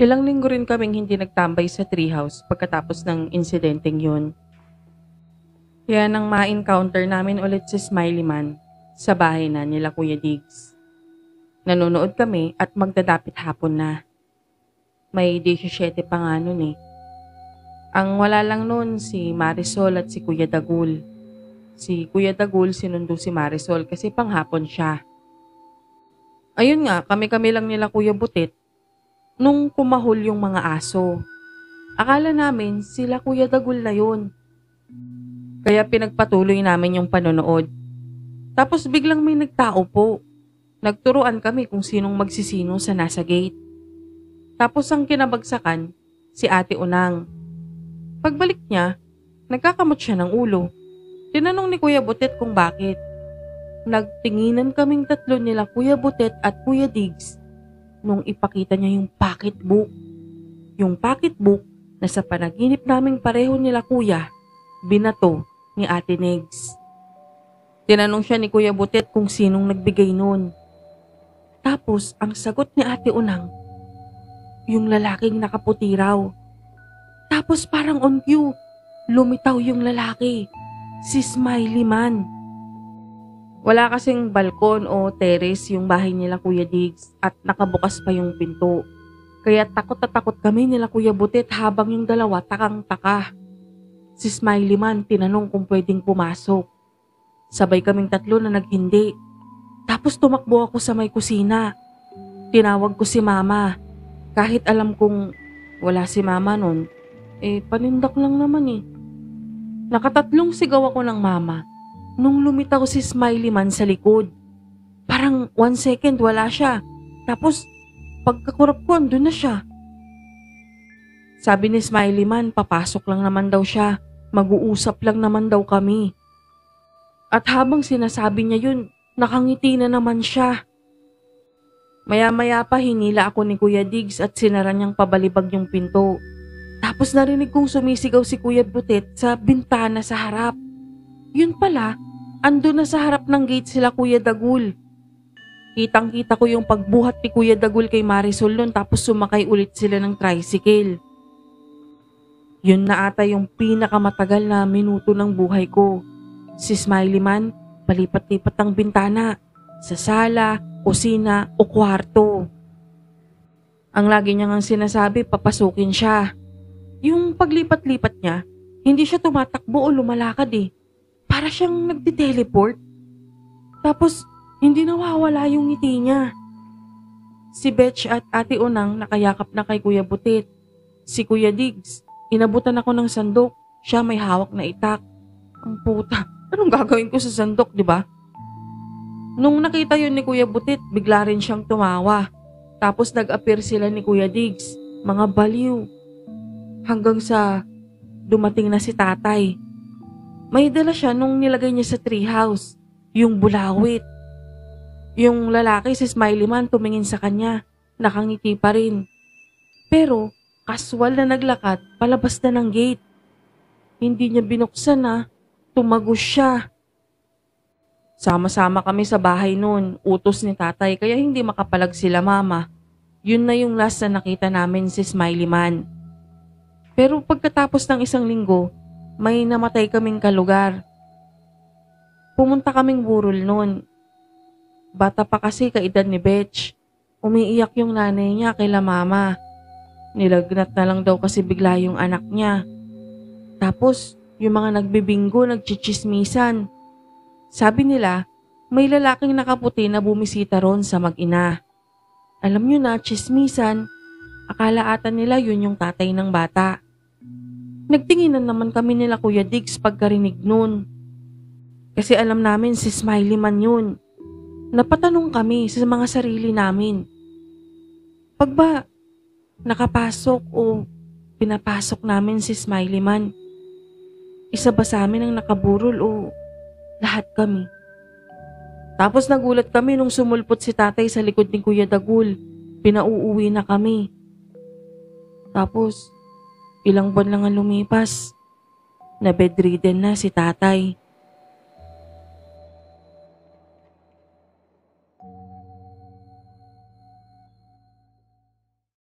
Ilang linggo rin kaming hindi nagtambay sa treehouse pagkatapos ng insidenteng yun. Kaya nang ma-encounter namin ulit si Smiley Man sa bahay na nila Kuya Diggs. Nanonood kami at magdadapit hapon na. May 17 pa nga nun eh. Ang wala lang nun si Marisol at si Kuya Dagul. Si Kuya Dagul sinundo si Marisol kasi panghapon siya. Ayun nga, kami-kami lang nila Kuya Butit nung kumahol yung mga aso. Akala namin sila Kuya Dagul na yun. Kaya pinagpatuloy namin yung panonood. Tapos biglang may nagtao po. Nagturuan kami kung sinong magsisino sa nasa gate. Tapos ang kinabagsakan, si Ate Unang. Pagbalik niya, nagkakamot siya ng ulo. Tinanong ni Kuya Butit kung bakit. Nagtinginan kaming tatlo nila Kuya Butit at Kuya Diggs nung ipakita niya yung pocketbook. Yung pocketbook na sa panaginip naming pareho nila Kuya, binato ni Ate Negs. Tinanong siya ni Kuya Butit kung sinong nagbigay nun. Tapos ang sagot ni Ate Unang, yung lalaking nakaputi raw. Tapos parang on cue, lumitaw yung lalaki, si Smiley Man. Wala kasing balkon o terrace yung bahay nila Kuya Diggs at nakabukas pa yung pinto. Kaya takot na takot kami nila Kuya Butit habang yung dalawa takang-taka. Si Smiley Man tinanong kung pwedeng pumasok. Sabay kaming tatlo na naghindi. Tapos tumakbo ako sa may kusina. Tinawag ko si Mama. Kahit alam kong wala si Mama nun, panindak lang naman eh. Nakatatlong sigaw ako ng Mama nung lumitaw si Smiley Man sa likod. Parang 1 second wala siya. Tapos pagkakurap ko andun na siya. Sabi ni Smiley Man, papasok lang naman daw siya. Mag-uusap lang naman daw kami. At habang sinasabi niya yun, nakangiti na naman siya. Maya-maya pa hinila ako ni Kuya Diggs at sinara niyang pabalibag yung pinto. Tapos narinig kong sumisigaw si Kuya Butit sa bintana sa harap. Yun pala, ando na sa harap ng gate sila Kuya Dagul. Kitang-kita ko yung pagbuhat ni Kuya Dagul kay Marisol nun tapos sumakay ulit sila ng tricycle. Yun na ata yung pinakamatagal na minuto ng buhay ko. Si Smiley Man, palipat-lipat ang bintana, sa sala, kusina o kwarto. Ang lagi niya ngang sinasabi, papasukin siya. Yung paglipat-lipat niya, hindi siya tumatakbo o lumalakad eh. Para siyang nagte-teleport. Tapos, hindi nawawala yung ngiti niya. Si Betch at Ate Unang nakayakap na kay Kuya Butit. Si Kuya Diggs, inabutan ako ng sandok. Siya may hawak na itak. Ang puta, anong gagawin ko sa sandok, di ba? Nung nakita yun ni Kuya Butit, bigla rin siyang tumawa. Tapos nag-appear sila ni Kuya Diggs, mga baliw. Hanggang sa dumating na si Tatay. May dala siya nung nilagay niya sa treehouse, yung bulawit. Yung lalaki si Smiley Man tumingin sa kanya, nakangiti pa rin. Pero kaswal na naglakad palabas na ng gate. Hindi niya binuksan tumagos siya. Sama-sama kami sa bahay noon, utos ni Tatay kaya hindi makapalag sila Mama. Yun na yung last na nakita namin si Smiley Man. Pero pagkatapos ng 1 linggo, may namatay kaming kalugar. Pumunta kaming burol noon. Bata pa kasi kaedad ni Betch. Umiiyak yung nanay niya kila Mama. Nilagnat na lang daw kasi bigla yung anak niya. Tapos yung mga nagbibinggo nagchichismisan. Sabi nila, may lalaking nakaputi na bumisita ron sa mag-ina. Alam nyo na, chismisan. Akala ata nila yun yung tatay ng bata. Nagtinginan naman kami nila Kuya Diggs pagkarinig nun. Kasi alam namin si Smiley Man yun. Napatanong kami sa mga sarili namin. Pag ba nakapasok o pinapasok namin si Smiley Man, isa ba sa amin ang nakaburol o lahat kami? Tapos nagulat kami nung sumulpot si Tatay sa likod ni Kuya Dagul. Pinauuwi na kami. Tapos, ilang buwan lang ang lumipas. Na bedridden na si Tatay.